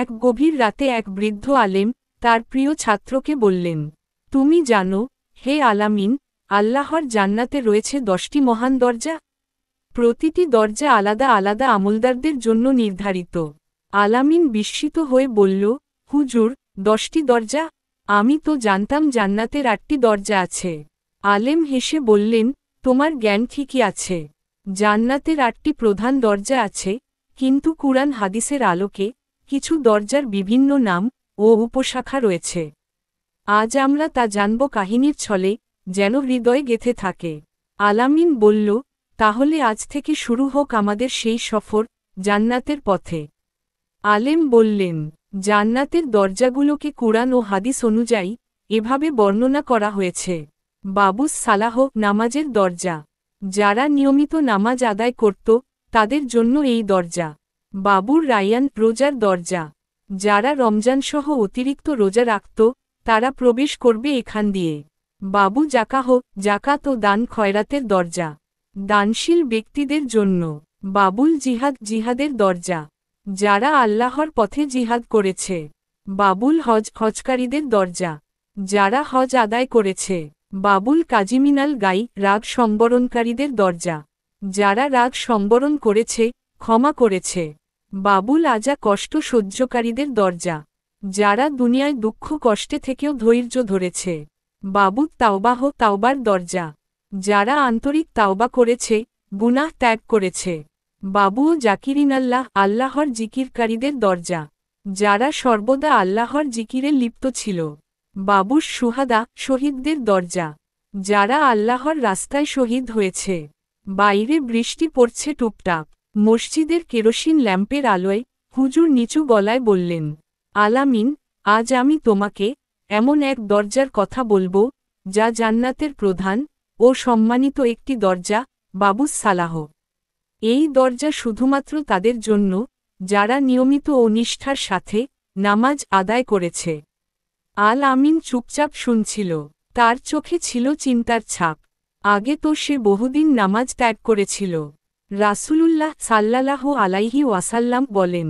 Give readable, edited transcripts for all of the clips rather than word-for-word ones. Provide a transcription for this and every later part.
এক গভীর রাতে এক বৃদ্ধ আলেম তার প্রিয় ছাত্রকে বললেন, তুমি জানো, হে আলামিন, আল্লাহর জান্নাতে রয়েছে 10টি মহান দরজা। প্রতিটি দরজা আলাদা আলাদা আমলদারদের জন্য নির্ধারিত। আলামিন বিস্মিত হয়ে বলল, হুজুর, 10টি দরজা? আমি তো জানতাম জান্নাতের 8টি দরজা আছে। আলেম হেসে বললেন, তোমার জ্ঞান ঠিকই আছে। জান্নাতের 8টি প্রধান দরজা আছে, কিন্তু কুরআন হাদিসের আলোকে কিছু দরজার বিভিন্ন নাম ও উপশাখা রয়েছে। আজ আমরা তা জানব কাহিনীর ছলে, যেন হৃদয়ে গেঁথে থাকে। আলামিন বলল, তাহলে আজ থেকে শুরু হোক আমাদের সেই সফর, জান্নাতের পথে। আলেম বললেন, জান্নাতের দরজাগুলোকে কুরআন ও হাদিস অনুযায়ী এভাবে বর্ণনা করা হয়েছে। বাবুস সালাহ, নামাজের দরজা। যারা নিয়মিত নামাজ আদায় করত তাদের জন্য এই দরজা। বাবুর রায়ান, রোজার দরজা। যারা রমজানসহ অতিরিক্ত রোজা রাখত তারা প্রবেশ করবে এখান দিয়ে। বাবু জাকাহ, জাকাত ও দান খয়রাতের দরজা। দানশীল ব্যক্তিদের জন্য। বাবুল জিহাদ, জিহাদের দরজা। যারা আল্লাহর পথে জিহাদ করেছে। বাবুল হজ, হজকারীদের দরজা। যারা হজ আদায় করেছে। বাবুল কাজিমিনাল গাই, রাগ সংবরণকারীদের দরজা। যারা রাগ সংবরণ করেছে, ক্ষমা করেছে। বাবুল আজা, কষ্ট সহ্যকারীদের দরজা। যারা দুনিয়ায় দুঃখ কষ্টে থেকেও ধৈর্য ধরেছে। বাবু তাওবাহ, তাওবার দরজা। যারা আন্তরিক তাওবা করেছে, গুনাহ ত্যাগ করেছে। বাবু জাকিরিনাল্লাহ, আল্লাহর জিকিরকারীদের দরজা। যারা সর্বদা আল্লাহর জিকিরে লিপ্ত ছিল। বাবুস শুহাদা, শহীদদের দরজা। যারা আল্লাহর রাস্তায় শহীদ হয়েছে। বাইরে বৃষ্টি পড়ছে টুপটাপ। মসজিদের কেরোসিন ল্যাম্পের আলোয় হুজুর নিচু গলায় বললেন, আলামিন, আজ আমি তোমাকে এমন এক দরজার কথা বলবো, যা জান্নাতের প্রধান ও সম্মানিত একটি দরজা, বাবুস সালাহ। এই দরজা শুধুমাত্র তাদের জন্য যারা নিয়মিত ও নিষ্ঠার সাথে নামাজ আদায় করেছে। আল আমিন চুপচাপ শুনছিল। তার চোখে ছিল চিন্তার ছাপ। আগে তো সে বহুদিন নামাজ ত্যাগ করেছিল। রাসূলুল্লাহ সাল্লাল্লাহু আলাইহি ওয়াসাল্লাম বলেন,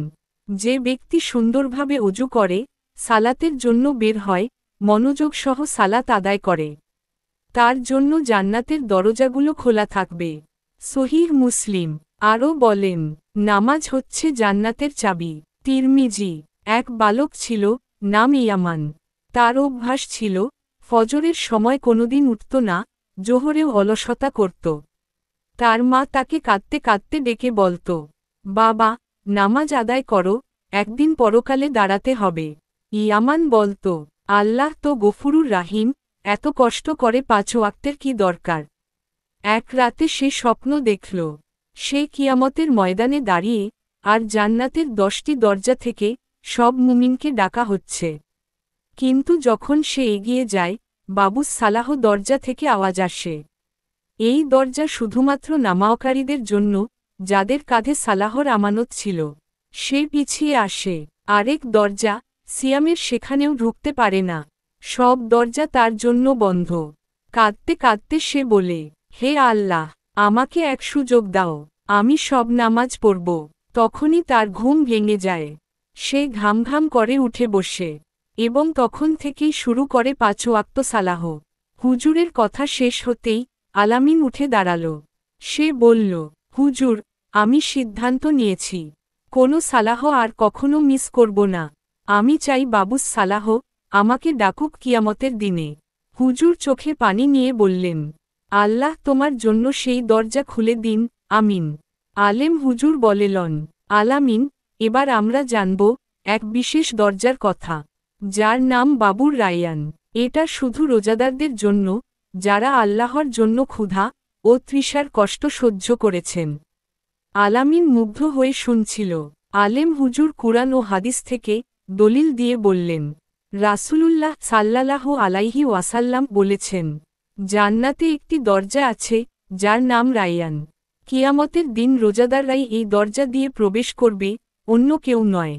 যে ব্যক্তি সুন্দরভাবে ওযু করে, সালাতের জন্য বের হয়, মনোযোগ সহ সালাত আদায় করে, তার জন্য জান্নাতের দরজাগুলো খোলা থাকবে। সহিহ মুসলিম। আরও বলেন, নামাজ হচ্ছে জান্নাতের চাবি। তিরমিজি। এক বালক ছিল, নাম ইয়ামান। তার অভ্যাস ছিল, ফজরের সময় কোনোদিন উঠত না, জোহরেও অলসতা করত। তার মা তাকে কাঁদতে কাঁদতে ডেকে বলত, বাবা, নামাজ আদায় করো, একদিন পরকালে দাঁড়াতে হবে। ইয়ামান বলত, আল্লাহ তো গফুরুর রাহিম, এত কষ্ট করে 5 ওয়াক্তের কি দরকার। এক রাতে সে স্বপ্ন দেখল, সে কিয়ামতের ময়দানে দাঁড়িয়ে, আর জান্নাতের 10টি দরজা থেকে সব মুমিনকে ডাকা হচ্ছে। কিন্তু যখন সে এগিয়ে যায়, বাবুস সালাহ দরজা থেকে আওয়াজ আসে। এই দরজা শুধুমাত্র নামাওকারীদের জন্য, যাদের কাঁধে সালাহর আমানত ছিল। সে পিছিয়ে আসে। আরেক দরজা, সিয়ামের, সেখানেও ঢুকতে পারে না। সব দরজা তার জন্য বন্ধ। কাঁদতে কাঁদতে সে বলে, হে আল্লাহ, আমাকে এক সুযোগ দাও, আমি সব নামাজ পড়ব। তখনই তার ঘুম ভেঙে যায়। সে ঘামঘাম করে উঠে বসে, এবং তখন থেকেই শুরু করে 5 ওয়াক্ত সালাহ। হুজুরের কথা শেষ হতেই আলামিন উঠে দাঁড়াল। সে বলল, হুজুর, আমি সিদ্ধান্ত নিয়েছি, কোনো সালাহ আর কখনো মিস করব না। আমি চাই বাবুস সালাহ আমাকে ডাকুক কিয়ামতের দিনে। হুজুর চোখে পানি নিয়ে বললেন, আল্লাহ তোমার জন্য সেই দরজা খুলে দিন, আমিন। আলেম হুজুর বলেলন, আলামিন, এবার আমরা জানব এক বিশেষ দরজার কথা, যার নাম বাবুর রায়ান। এটা শুধু রোজাদারদের জন্য, যারা আল্লাহর জন্য ক্ষুধা ও তৃষার কষ্ট সহ্য করেছেন। আলামিন মুগ্ধ হয়ে শুনছিল। আলেম হুজুর কুরআন ও হাদিস থেকে দলিল দিয়ে বললেন, রাসূলুল্লাহ সাল্লাল্লাহু আলাইহি ওয়াসাল্লাম বলেছেন, জান্নাতে একটি দরজা আছে, যার নাম রায়ান। কিয়ামতের দিন রোজাদাররাই এই দরজা দিয়ে প্রবেশ করবে, অন্য কেউ নয়।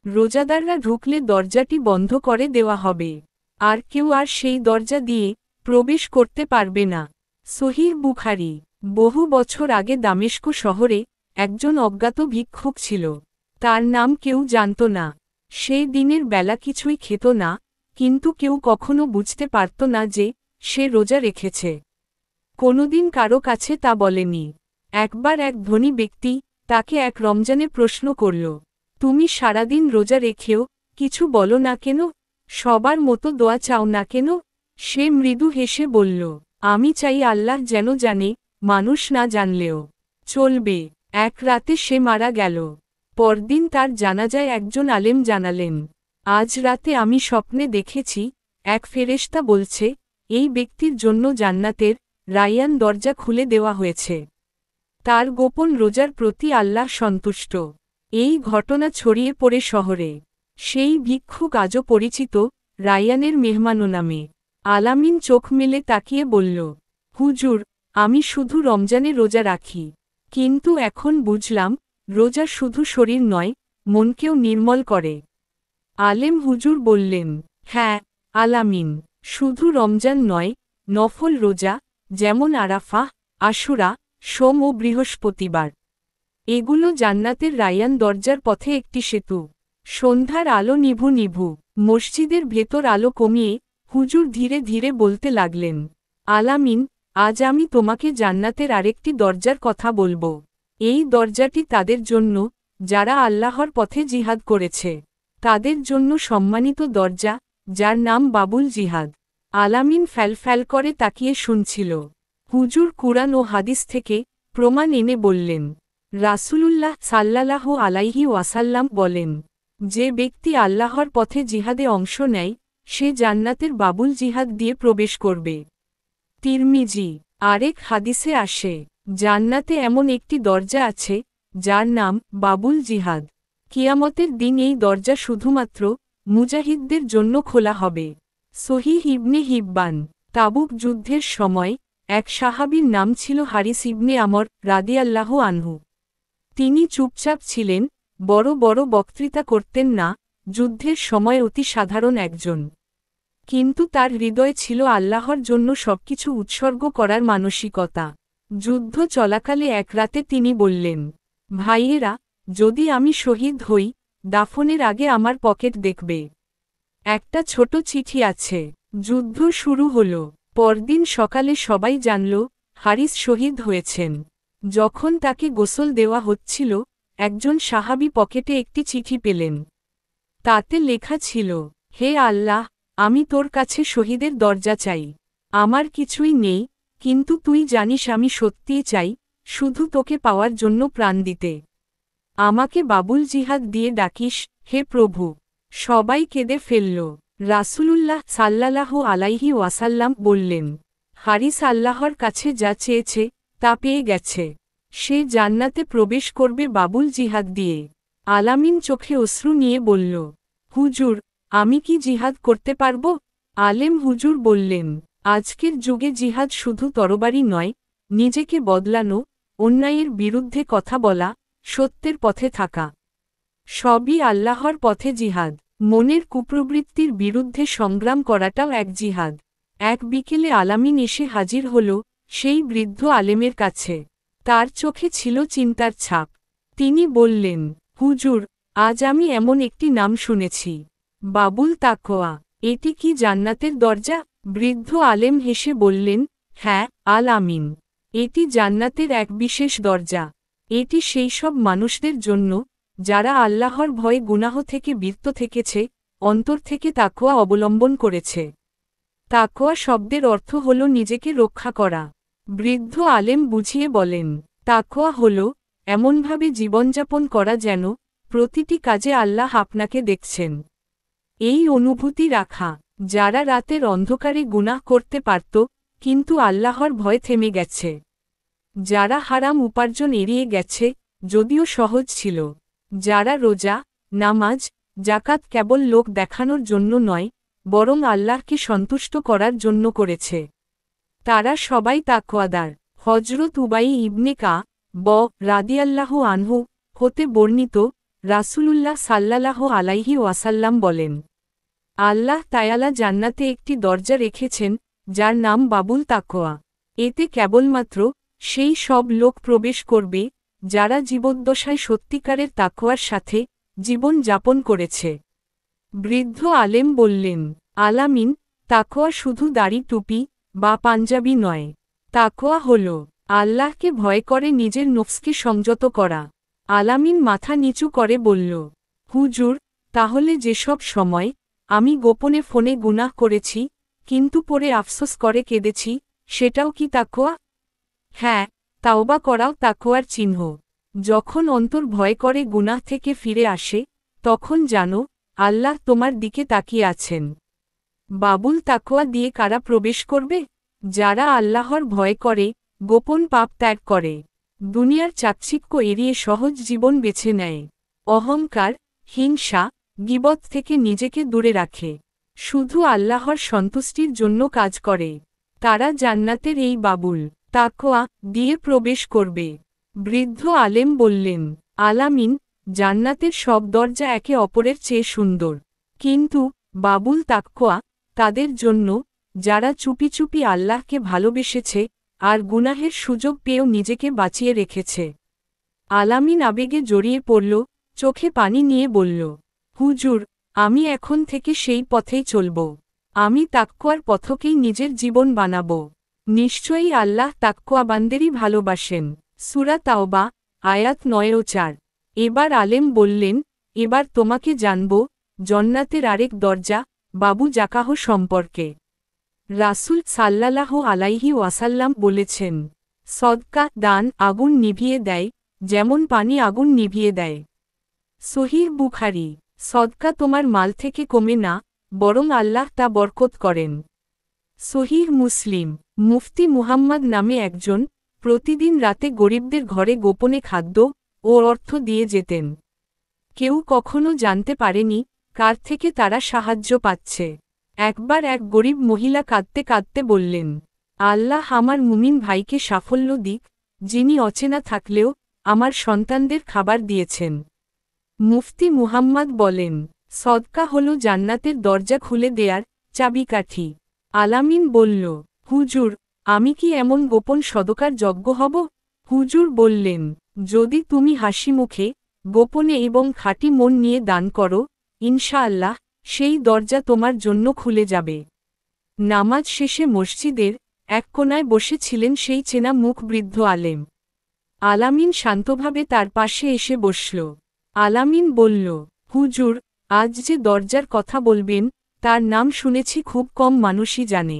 রোজাদাররা ঢুকলে দরজাটি বন্ধ করে দেওয়া হবে, আর কেউ আর সেই দরজা দিয়ে প্রবেশ করতে পারবে না। সহিহ বুখারী। বহু বছর আগে দামেস্ক শহরে একজন অজ্ঞাত ভিক্ষুক ছিল। তার নাম কেউ জানত না। সে দিনের বেলা কিছুই খেত না, কিন্তু কেউ কখনো বুঝতে পারত না যে সে রোজা রেখেছে। কোনোদিন কারো কাছে তা বলেনি। একবার এক ধনী ব্যক্তি তাকে এক রমজানে প্রশ্ন করল, তুমি সারাদিন রোজা রেখেও কিছু বলো না কেন? সবার মতো দোয়া চাও না কেন? সে মৃদু হেসে বলল, আমি চাই আল্লাহ যেন জানে, মানুষ না জানলেও চলবে। এক রাতে সে মারা গেল। পরদিন তার জানাজায় একজন আলেম জানালেন, আজ রাতে আমি স্বপ্নে দেখেছি এক ফেরেশতা বলছে, এই ব্যক্তির জন্য জান্নাতের রায়্যান দরজা খুলে দেওয়া হয়েছে। তার গোপন রোজার প্রতি আল্লাহ সন্তুষ্ট। এই ঘটনা ছড়িয়ে পড়ে শহরে। সেই ভিক্ষুক আজও পরিচিত রায়্যানের মেহমানও নামে। আলামিন চোখ মেলে তাকিয়ে বলল, হুজুর, আমি শুধু রমজানে রোজা রাখি, কিন্তু এখন বুঝলাম রোজা শুধু শরীর নয়, মনকেও নির্মল করে। আলেম হুজুর বললেন, হ্যাঁ আলামিন, শুধু রমজান নয়, নফল রোজা, যেমন আরাফা, আশুরা, সোম ও বৃহস্পতিবার, এগুলো জান্নাতের রায়্যান দরজার পথে একটি সেতু। সন্ধ্যার আলো নিভু নিভু, মসজিদের ভেতর আলো কমিয়ে হুজুর ধীরে ধীরে বলতে লাগলেন, আলামিন, আজ আমি তোমাকে জান্নাতের আরেকটি দরজার কথা বলবো। এই দরজাটি তাদের জন্য যারা আল্লাহর পথে জিহাদ করেছে। তাদের জন্য সম্মানিত দরজা, যার নাম বাবুল জিহাদ। আলামিন ফ্যালফ্যাল করে তাকিয়ে শুনছিল। হুজুর কুরআন ও হাদিস থেকে প্রমাণ এনে বললেন, রাসূলুল্লাহ সাল্লাল্লাহু আলাইহি ওয়াসাল্লাম বলেন, যে ব্যক্তি আল্লাহর পথে জিহাদে অংশ নেয়, সে জান্নাতের বাবুল জিহাদ দিয়ে প্রবেশ করবে। তিরমিজি। আরেক হাদিসে আসে, জান্নাতে এমন একটি দরজা আছে যার নাম বাবুল জিহাদ। কিয়ামতের দিন এই দরজা শুধুমাত্র মুজাহিদদের জন্য খোলা হবে। সহিহ ইবনে হিব্বান। তাবুক যুদ্ধের সময় এক সাহাবীর নাম ছিল হারিস ইবনে আমর রাদিয়াল্লাহু আনহু। তিনি চুপচাপ ছিলেন, বড় বড় বক্তৃতা করতেন না, যুদ্ধের সময় অতি সাধারণ একজন। কিন্তু তার হৃদয়ে ছিল আল্লাহর জন্য সবকিছু উৎসর্গ করার মানসিকতা। যুদ্ধ চলাকালে এক রাতে তিনি বললেন, ভাইয়েরা, যদি আমি শহীদ হই, দাফনের আগে আমার পকেট দেখবে। একটা ছোট চিঠি আছে। যুদ্ধ শুরু হল। পরদিন সকালে সবাই জানল হারিস শহীদ হয়েছেন। যখন তাকে গোসল দেওয়া হচ্ছিল, একজন সাহাবী পকেটে একটি চিঠি পেলেন। তাতে লেখা ছিল, হে আল্লাহ, আমি তোর কাছে শহীদের দরজা চাই। আমার কিছুই নেই, কিন্তু তুই জানিস আমি সত্যিই চাই, শুধু তোকে পাওয়ার জন্য প্রাণ দিতে। আমাকে বাবুল জিহাদ দিয়ে ডাকিস, হে প্রভু। সবাই কেঁদে ফেলল। রাসূলুল্লাহ সাল্লাল্লাহু আলাইহি ওয়াসাল্লাম বললেন, হারিস আল্লাহর কাছে যা চেয়েছে তা পেয়ে গেছে। সে জান্নাতে প্রবেশ করবে বাবুল জিহাদ দিয়ে। আলামিন চোখে অশ্রু নিয়ে বলল, হুজুর, আমি কি জিহাদ করতে পারব? আলেম হুজুর বললেন, আজকের যুগে জিহাদ শুধু তরবারি নয়, নিজেকে বদলানো, অন্যায়ের বিরুদ্ধে কথা বলা, সত্যের পথে থাকা, সবই আল্লাহর পথে জিহাদ। মনের কুপ্রবৃত্তির বিরুদ্ধে সংগ্রাম করাটাও এক জিহাদ। এক বিকেলে আলামিন এসে হাজির হল সেই বৃদ্ধ আলেমের কাছে। তার চোখে ছিল চিন্তার ছাপ। তিনি বললেন, হুজুর, আজ আমি এমন একটি নাম শুনেছি, বাবুল তাকওয়া। এটি কি জান্নাতের দরজা? বৃদ্ধ আলেম হেসে বললেন, হ্যাঁ আল-আমিন, এটি জান্নাতের এক বিশেষ দরজা। এটি সেই সব মানুষদের জন্য যারা আল্লাহর ভয়ে গুনাহ থেকে বিরত থেকেছে, অন্তর থেকে তাকওয়া অবলম্বন করেছে। তাকওয়া শব্দের অর্থ হল নিজেকে রক্ষা করা। বৃদ্ধ আলেম বুঝিয়ে বলেন, তাকওয়া হল এমনভাবে জীবনযাপন করা যেন প্রতিটি কাজে আল্লাহ আপনাকে দেখছেন। এই অনুভূতি রাখা। যারা রাতের অন্ধকারে গুনাহ করতে পারত, কিন্তু আল্লাহর ভয় থেমে গেছে। যারা হারাম উপার্জন এড়িয়ে গেছে, যদিও সহজ ছিল। যারা রোজা, নামাজ, জাকাত কেবল লোক দেখানোর জন্য নয়, বরং আল্লাহকে সন্তুষ্ট করার জন্য করেছে। তারা সবাই তাকওয়াদার। হজরত উবাই ইবনে কাব রাদিয়াল্লাহু আনহু হতে বর্ণিত, রাসূলুল্লাহ সাল্লাল্লাহু আলাইহি ওয়াসাল্লাম বলেন, আল্লাহ তায়ালা জান্নাতে একটি দরজা রেখেছেন যার নাম বাবুল তাকওয়া। এতে কেবলমাত্র সেই সব লোক প্রবেশ করবে যারা জীবদ্দশায় সত্যিকারের তাকওয়ার সাথে জীবন যাপন করেছে। বৃদ্ধ আলেম বললেন, আলামিন, তাকওয়া শুধু দাড়ি টুপি বা পাঞ্জাবি নয়। তাকওয়া হল আল্লাহকে ভয় করে নিজের নফসকে সংযত করা। আলামিন মাথা নিচু করে বলল, হুজুর, তাহলে যেসব সময় আমি গোপনে ফোনে গুনাহ করেছি, কিন্তু পরে আফসোস করে কেঁদেছি, সেটাও কি তাকওয়া? হ্যাঁ, তাওবা করাও তাকওয়ার চিহ্ন। যখন অন্তর ভয় করে গুনাহ থেকে ফিরে আসে, তখন জানো, আল্লাহ তোমার দিকে তাকিয়ে আছেন। বাবুল তাকওয়া দিয়ে কারা প্রবেশ করবে? যারা আল্লাহর ভয় করে, গোপন পাপ ত্যাগ করে, দুনিয়ার চাকচিক্য এড়িয়ে সহজ জীবন বেছে নেয়, অহংকার, হিংসা, গীবত থেকে নিজেকে দূরে রাখে, শুধু আল্লাহর সন্তুষ্টির জন্য কাজ করে, তারা জান্নাতের এই বাবুল তাকওয়া দিয়ে প্রবেশ করবে। বৃদ্ধ আলেম বললেন, আলামিন, জান্নাতের সব দরজা একে অপরের চেয়ে সুন্দর, কিন্তু বাবুল তাকওয়া তাদের জন্য, যারা চুপি চুপি আল্লাহকে ভালোবেসেছে আর গুনাহের সুযোগ পেয়েও নিজেকে বাঁচিয়ে রেখেছে। আলামিন আবেগে জড়িয়ে পড়ল, চোখে পানি নিয়ে বলল, হুজুর, আমি এখন থেকে সেই পথেই চলব। আমি তাকওয়ার পথকেই নিজের জীবন বানাব। নিশ্চয়ই আল্লাহ তাকওয়াবান্দেরই ভালোবাসেন। সূরা তাওবা, আয়াত ৯ ও ৪। এবার আলেম বললেন, এবার তোমাকে জানব জান্নাতের আরেক দরজা, বাবু জাকাহ সম্পর্কে। রাসূল সাল্লাল্লাহু আলাইহি ওয়াসাল্লাম বলেছেন, সদকা দান আগুন নিভিয়ে দেয়, যেমন পানি আগুন নিভিয়ে দেয়। সহিহ বুখারী। সদকা তোমার মাল থেকে কমে না, বরং আল্লাহ তা বরকত করেন। সহিহ মুসলিম। মুফতি মুহাম্মদ নামে একজন প্রতিদিন রাতে গরিবদের ঘরে গোপনে খাদ্য ও অর্থ দিয়ে যেতেন। কেউ কখনো জানতে পারেনি কার থেকে তারা সাহায্য পাচ্ছে। একবার এক গরিব মহিলা কাঁদতে কাঁদতে বললেন, আল্লাহ আমার মুমিন ভাইকে সাফল্য দিক, যিনি অচেনা থাকলেও আমার সন্তানদের খাবার দিয়েছেন। মুফতি মুহাম্মদ বলেন, সদকা হল জান্নাতের দরজা খুলে দেয়ার চাবিকাঠি। আলামিন বলল, হুজুর, আমি কি এমন গোপন সদকার যোগ্য হব? হুজুর বললেন, যদি তুমি হাসি মুখে, গোপনে এবং খাঁটি মন নিয়ে দান করো, ইনশাআল্লাহ সেই দরজা তোমার জন্য খুলে যাবে। নামাজ শেষে মসজিদের এক কোণায় বসেছিলেন সেই চেনা মুখ বৃদ্ধ আলেম। আলামিন শান্তভাবে তার পাশে এসে বসল। আলামিন বলল, হুজুর, আজ যে দরজার কথা বলবেন, তার নাম শুনেছি খুব কম মানুষই জানে।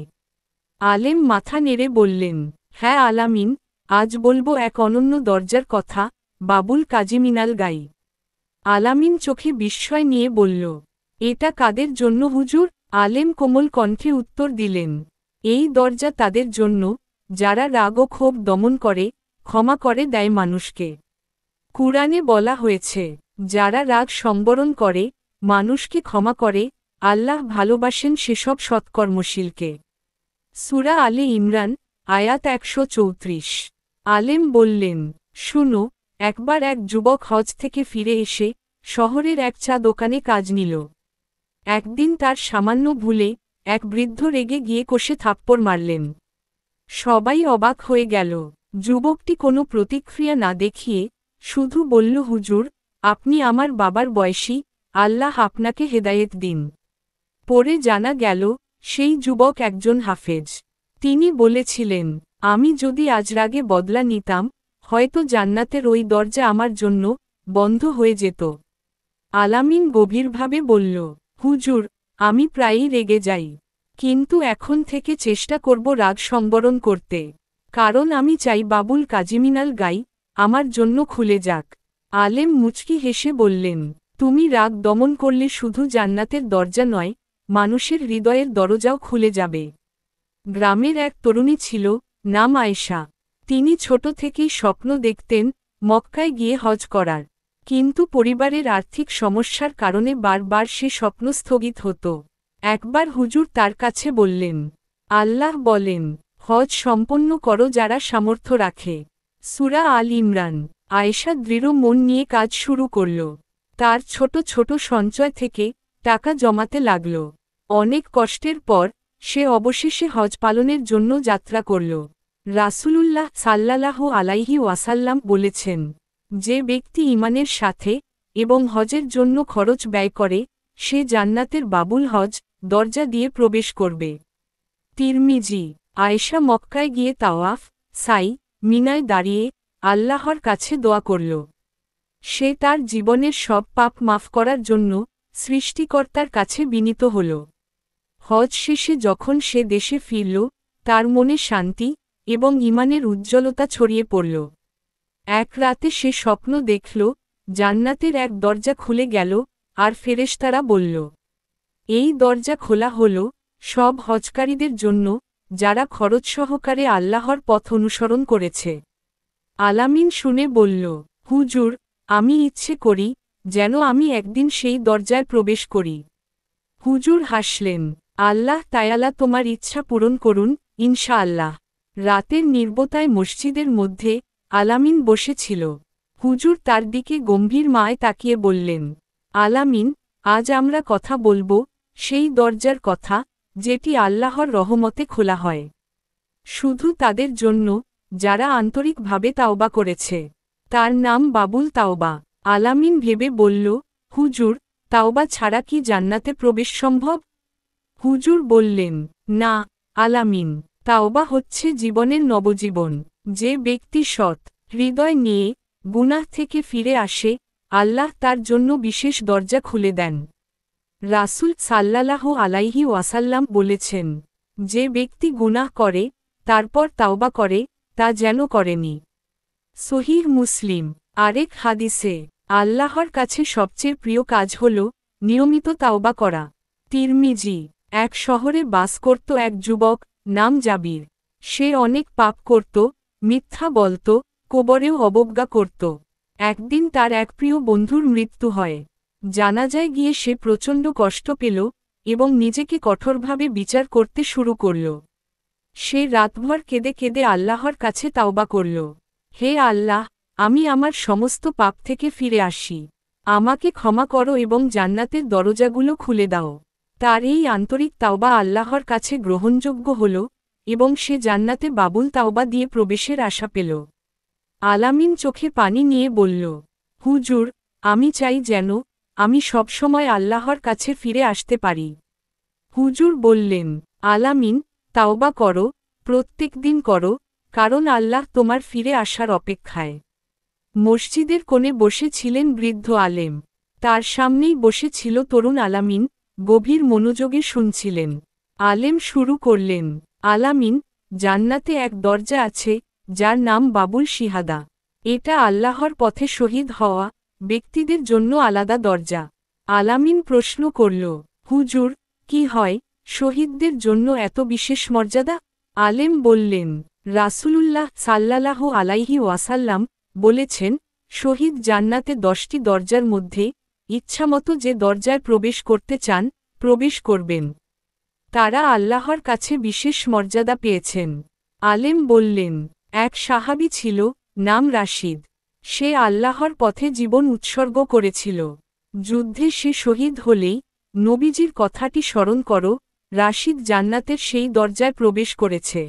আলেম মাথা নেড়ে বললেন, হ্যাঁ আলামিন, আজ বলবো এক অনন্য দরজার কথা, বাবুল কাজিমিনাল গাই। আলামিন চোখে বিস্ময় নিয়ে বলল, এটা কাদের জন্য হুজুর? আলেম কোমল কণ্ঠে উত্তর দিলেন, এই দরজা তাদের জন্য, যারা রাগ ও ক্ষোভ দমন করে, ক্ষমা করে দেয় মানুষকে। কুরআনে বলা হয়েছে, যারা রাগ সংবরণ করে, মানুষকে ক্ষমা করে, আল্লাহ ভালোবাসেন সেসব সৎকর্মশীলকে। সূরা আলে ইমরান, আয়াত ১৩৪। আলেম বললেন, শুনো, একবার এক যুবক হজ থেকে ফিরে এসে শহরের এক চা দোকানে কাজ নিল। একদিন তার সামান্য ভুলে এক বৃদ্ধ রেগে গিয়ে কষে থাপ্পড় মারলেন। সবাই অবাক হয়ে গেল। যুবকটি কোনো প্রতিক্রিয়া না দেখিয়ে শুধু বলল, হুজুর, আপনি আমার বাবার বয়সী, আল্লাহ আপনাকে হেদায়েত দিন। পরে জানা গেল, সেই যুবক একজন হাফেজ। তিনি বলেছিলেন, আমি যদি আজ রাগে বদলা নিতাম, হয়তো জান্নাতের ওই দরজা আমার জন্য বন্ধ হয়ে যেত। আলামিন গভীরভাবে বলল, হুজুর, আমি প্রায়ই রেগে যাই, কিন্তু এখন থেকে চেষ্টা করব রাগ সংবরণ করতে, কারণ আমি চাই বাবুল কাজিমিনাল গাই আমার জন্য খুলে যাক। আলেম মুচকি হেসে বললেন, তুমি রাগ দমন করলে শুধু জান্নাতের দরজা নয়, মানুষের হৃদয়ের দরজাও খুলে যাবে। গ্রামের এক তরুণী ছিল, নাম আয়েশা। তিনি ছোট থেকেই স্বপ্ন দেখতেন মক্কায় গিয়ে হজ করার, কিন্তু পরিবারের আর্থিক সমস্যার কারণে বারবার সে স্বপ্ন স্থগিত হতো। একবার হুজুর তার কাছে বললেন, আল্লাহ বলেন, হজ সম্পন্ন করো যারা সামর্থ্য রাখে। সূরা আল ইমরান। আয়েশা দৃঢ় মন নিয়ে কাজ শুরু করল। তার ছোট ছোট সঞ্চয় থেকে টাকা জমাতে লাগল। অনেক কষ্টের পর সে অবশেষে হজ পালনের জন্য যাত্রা করল। রাসূলুল্লাহ সাল্লাল্লাহু আলাইহি ওয়াসাল্লাম বলেছেন, যে ব্যক্তি ঈমানের সাথে এবং হজের জন্য খরচ ব্যয় করে, সে জান্নাতের বাবুল হজ দরজা দিয়ে প্রবেশ করবে। তিরমিজি। আয়েশা মক্কায় গিয়ে তাওয়াফ সাই মিনায় দাঁড়িয়ে আল্লাহর কাছে দোয়া করল। সে তার জীবনের সব পাপ মাফ করার জন্য সৃষ্টিকর্তার কাছে বিনীত হল। হজ শেষে যখন সে দেশে ফিরল, তার মনে শান্তি এবং ঈমানের উজ্জ্বলতা ছড়িয়ে পড়ল। এক রাতে সে স্বপ্ন দেখল, জান্নাতের এক দরজা খুলে গেল, আর ফেরেশতারা বলল, এই দরজা খোলা হল সব হজকারীদের জন্য, যারা খরচ সহকারে আল্লাহর পথ অনুসরণ করেছে। আলামিন শুনে বলল, হুজুর, আমি ইচ্ছে করি যেন আমি একদিন সেই দরজায় প্রবেশ করি। হুজুর হাসলেন, আল্লাহ তায়ালা তোমার ইচ্ছা পূরণ করুন, ইনশাআল্লাহ। রাতের নির্বতায় মসজিদের মধ্যে আলামিন বসেছিল। হুজুর তার দিকে গম্ভীর মায় তাকিয়ে বললেন, আলামিন, আজ আমরা কথা বলবো সেই দরজার কথা, যেটি আল্লাহর রহমতে খোলা হয় শুধু তাদের জন্য যারা আন্তরিকভাবে তাওবা করেছে। তার নাম বাবুল তাওবা। আলামিন ভেবে বলল, হুজুর, তাওবা ছাড়া কি জান্নাতে প্রবেশ সম্ভব? হুজুর বললেন, না আলামিন, তাওবা হচ্ছে জীবনের নবজীবন। যে ব্যক্তি সৎ হৃদয় নিয়ে গুনাহ থেকে ফিরে আসে, আল্লাহ তার জন্য বিশেষ দরজা খুলে দেন। রাসূল সাল্লাল্লাহু আলাইহি ওয়াসাল্লাম বলেছেন, যে ব্যক্তি গুনাহ করে তারপর তাওবা করে, তা যেন করেনি। সহিহ মুসলিম। আরেক হাদিসে, আল্লাহর কাছে সবচেয়ে প্রিয় কাজ হল নিয়মিত তাওবা করা। তিরমিজি। এক শহরে বাস করত এক যুবক, নাম জাবির। সে অনেক পাপ করত, মিথ্যা বলত, কবরেও অবজ্ঞা করত। একদিন তার এক প্রিয় বন্ধুর মৃত্যু হয়। জানাজায় গিয়ে সে প্রচণ্ড কষ্ট পেল এবং নিজেকে কঠোরভাবে বিচার করতে শুরু করল। সে রাতভর কেঁদে কেঁদে আল্লাহর কাছে তাওবা করল, হে আল্লাহ, আমি আমার সমস্ত পাপ থেকে ফিরে আসি। আমাকে ক্ষমা করো এবং জান্নাতের দরজাগুলো খুলে দাও। তার এই আন্তরিক তাওবা আল্লাহর কাছে গ্রহণযোগ্য হল এবং সে জান্নাতে বাবুল তাওবা দিয়ে প্রবেশের আশা পেল। আলামিন চোখে পানি নিয়ে বলল, হুজুর, আমি চাই যেন আমি সবসময় আল্লাহর কাছে ফিরে আসতে পারি। হুজুর বললেন, আলামিন, তাওবা করো, প্রত্যেক দিন করো, কারণ আল্লাহ তোমার ফিরে আসার অপেক্ষায়। মসজিদের কোণে বসে ছিলেন বৃদ্ধ আলেম। তার সামনেই বসে ছিল তরুণ আলামিন, গভীর মনোযোগে শুনছিলেন। আলেম শুরু করলেন, আলামিন, জান্নাতে এক দরজা আছে যার নাম বাবুল শিহাদা। এটা আল্লাহর পথে শহীদ হওয়া ব্যক্তিদের জন্য আলাদা দরজা। আলামিন প্রশ্ন করল, হুজুর, কি হয় শহীদদের জন্য এত বিশেষ মর্যাদা? আলেম বললেন, রাসূলুল্লাহ সাল্লাল্লাহু আলাইহি ওয়াসাল্লাম বলেছেন, শহীদ জান্নাতে 10টি দরজার মধ্যে ইচ্ছামতো যে দরজায় প্রবেশ করতে চান, প্রবেশ করবেন। তারা আল্লাহর কাছে বিশেষ মর্যাদা পেয়েছেন। আলেম বললেন, এক সাহাবী ছিল, নাম রাশিদ। সে আল্লাহর পথে জীবন উৎসর্গ করেছিল। যুদ্ধে সে শহীদ হলেই নবীজির কথাটি স্মরণ করো, রাশিদ জান্নাতের সেই দরজায় প্রবেশ করেছে।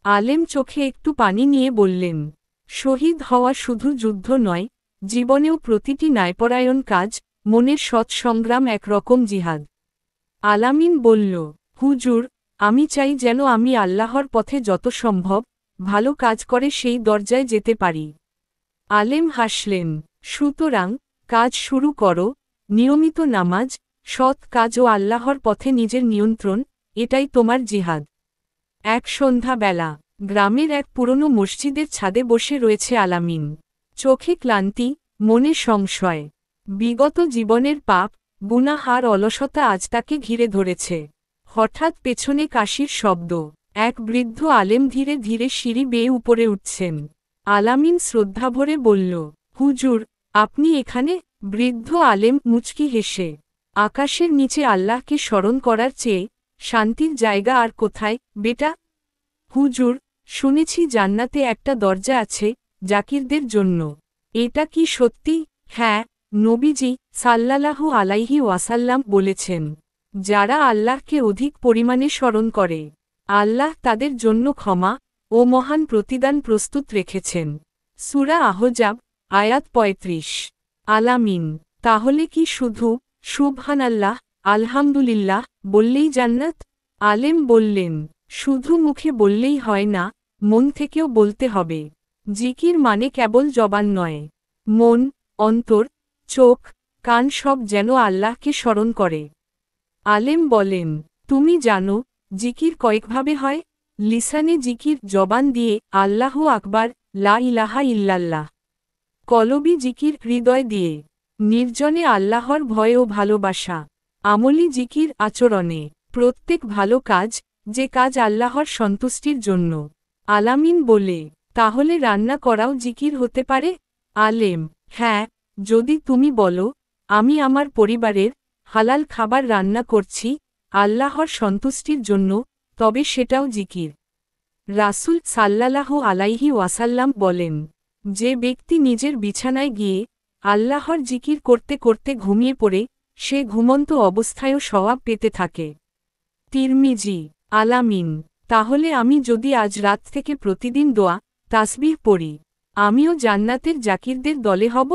আলেম চোখে একটু পানি নিয়ে বললেন, শহীদ হওয়া শুধু যুদ্ধ নয়, জীবনেও প্রতিটি ন্যায়পরায়ণ কাজ, মনের সৎ সংগ্রাম একরকম জিহাদ। আলামিন বলল, হুজুর, আমি চাই যেন আমি আল্লাহর পথে যত সম্ভব ভালো কাজ করে সেই দরজায় যেতে পারি। আলেম হাসলেন, সুতরাং কাজ শুরু করো, নিয়মিত নামাজ, সৎ কাজ ও আল্লাহর পথে নিজের নিয়ন্ত্রণ, এটাই তোমার জিহাদ। এক সন্ধ্যাবেলা গ্রামের এক পুরনো মসজিদের ছাদে বসে রয়েছে আলামিন। চোখে ক্লান্তি, মনে সংশয়। বিগত জীবনের পাপ, গুনাহ আর অলসতা আজ তাকে ঘিরে ধরেছে। হঠাৎ পেছনে কাশির শব্দ। এক বৃদ্ধ আলেম ধীরে ধীরে সিঁড়ি বেয়ে উপরে উঠছেন। আলামিন শ্রদ্ধাভরে বলল, হুজুর, আপনি এখানে? বৃদ্ধ আলেম মুচকি হেসে, আকাশের নিচে আল্লাহকে স্মরণ করার চেয়ে শান্তির জায়গা আর কোথায়, বেটা? হুজুর, শুনেছি জান্নাতে একটা দরজা আছে জাকিরদের জন্য। এটা কি সত্যি? হ্যাঁ, নবীজি সাল্লাল্লাহু আলাইহি ওয়াসাল্লাম বলেছেন, যারা আল্লাহকে অধিক পরিমাণে স্মরণ করে, আল্লাহ তাদের জন্য ক্ষমা ও মহান প্রতিদান প্রস্তুত রেখেছেন। সূরা আহজাব, আয়াত ৩৫। আলামিন, তাহলে কি শুধু সুবহানাল্লাহ, আলহামদুলিল্লাহ বললেই জান্নাত? আলেম বললেন, শুধু মুখে বললেই হয় না, মন থেকেও বলতে হবে। জিকির মানে কেবল জবান নয়। মন, অন্তর, চোখ, কান সব যেন আল্লাহকে স্মরণ করে। আলেম বলেন, তুমি জানো, জিকির কয়েকভাবে হয়? লিসানে জিকির, জবান দিয়ে আল্লাহু আকবার, লা ইলাহা ইল্লাল্লাহ। কলবি জিকির, হৃদয় দিয়ে নির্জনে আল্লাহর ভয় ও ভালোবাসা। আমলি জিকির, আচরণে প্রত্যেক ভালো কাজ, যে কাজ আল্লাহর সন্তুষ্টির জন্য। আলামিন বলে, তাহলে রান্না করাও জিকির হতে পারে? আলেম, হ্যাঁ, যদি তুমি বলো, আমি আমার পরিবারের হালাল খাবার রান্না করছি আল্লাহর সন্তুষ্টির জন্য, তবে সেটাও জিকির। রাসূল সাল্লাল্লাহু আলাইহি ওয়াসাল্লাম বলেন, যে ব্যক্তি নিজের বিছানায় গিয়ে আল্লাহর জিকির করতে করতে ঘুমিয়ে পড়ে, সে ঘুমন্ত অবস্থায়ও সওয়াব পেতে থাকে। তিরমিজি। আলামিন, তাহলে আমি যদি আজ রাত থেকে প্রতিদিন দোয়া, তাসবিহ পড়ি, আমিও জান্নাতের জাকিরদের দলে হব?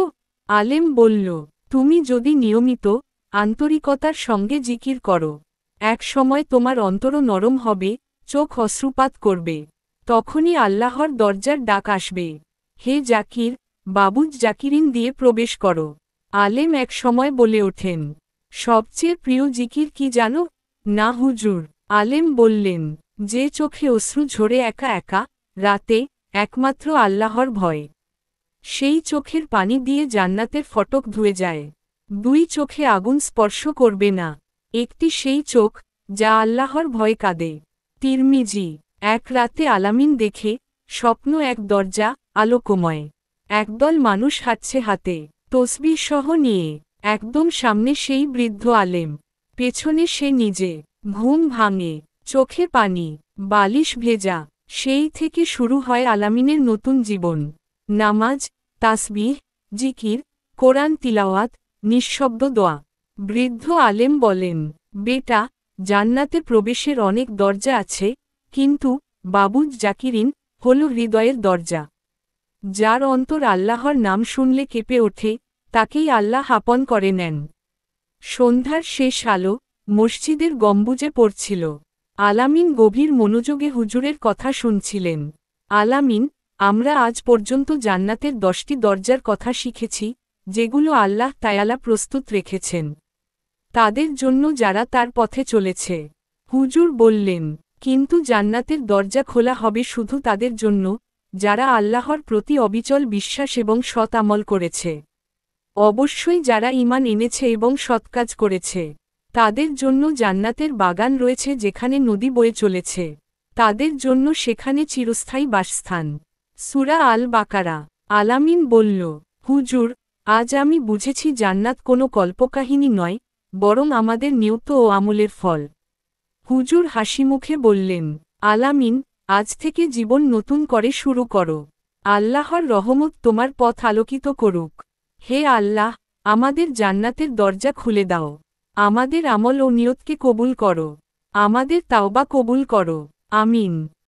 আলেম বলল, তুমি যদি নিয়মিত আন্তরিকতার সঙ্গে জিকির করো, এক সময় তোমার অন্তরও নরম হবে, চোখ অশ্রুপাত করবে। তখনই আল্লাহর দরজার ডাক আসবে, হে জাকির, বাবুজ জাকিরিন দিয়ে প্রবেশ করো। আলেম এক সময় বলে ওঠেন, সবচেয়ে প্রিয় জিকির কি জানো? না হুজুর। আলেম বললেন, যে চোখে অশ্রু ঝরে একা একা রাতে, একমাত্র আল্লাহর ভয়। সেই চোখের পানি দিয়ে জান্নাতের ফটক ধুয়ে যায়। দুই চোখে আগুন স্পর্শ করবে না। একটি সেই চোখ, যা আল্লাহর ভয় কাঁদে। তিরমিজি। এক রাতে আলামিন দেখে স্বপ্ন, এক দরজা, আলোকময়। একদল মানুষ হাঁটছে হাতে তসবিহ সহ নিয়ে। একদম সামনে সেই বৃদ্ধ আলেম, পেছনে সে নিজে। ঘুম ভাঙে, চোখে পানি, বালিশ ভেজা। সেই থেকে শুরু হয় আলামিনের নতুন জীবন। নামাজ, তাসবিহ, জিকির, কোরআন তিলাওয়াত, নিঃশব্দ দোয়া। বৃদ্ধ আলেম বলেন, বেটা, জান্নাতে প্রবেশের অনেক দরজা আছে, কিন্তু বাবুজ জাকিরিন হল হৃদয়ের দরজা। যার অন্তর আল্লাহর নাম শুনলে কেঁপে ওঠে, তাকেই আল্লাহ আপন করে নেন। সন্ধ্যার শেষ আলো মসজিদের গম্বুজে পড়ছিল। আলামিন গভীর মনোযোগে হুজুরের কথা শুনছিলেন। আলামিন, আমরা আজ পর্যন্ত জান্নাতের 10টি দরজার কথা শিখেছি, যেগুলো আল্লাহ তায়ালা প্রস্তুত রেখেছেন তাদের জন্য যারা তার পথে চলেছে। হুজুর বললেন, কিন্তু জান্নাতের দরজা খোলা হবে শুধু তাদের জন্য, যারা আল্লাহর প্রতি অবিচল বিশ্বাস এবং সৎ আমল করেছে। অবশ্যই যারা ঈমান এনেছে এবং সৎকাজ করেছে, তাদের জন্য জান্নাতের বাগান রয়েছে যেখানে নদী বয়ে চলেছে। তাদের জন্য সেখানে চিরস্থায়ী বাসস্থান। সূরা আল বাকারা। আলামিন বলল, হুজুর, আজ আমি বুঝেছি জান্নাত কোনো কল্পকাহিনী নয়, বরং আমাদের নিয়ত ও আমলের ফল। হুজুর হাসিমুখে বললেন, আলামিন, আজ থেকে জীবন নতুন করে শুরু করো। আল্লাহর রহমত তোমার পথ আলোকিত করুক। হে আল্লাহ, আমাদের জান্নাতের দরজা খুলে দাও। আমাদের আমল ও নিয়তকে কবুল করো। আমাদের তাওবা কবুল করো। আমিন।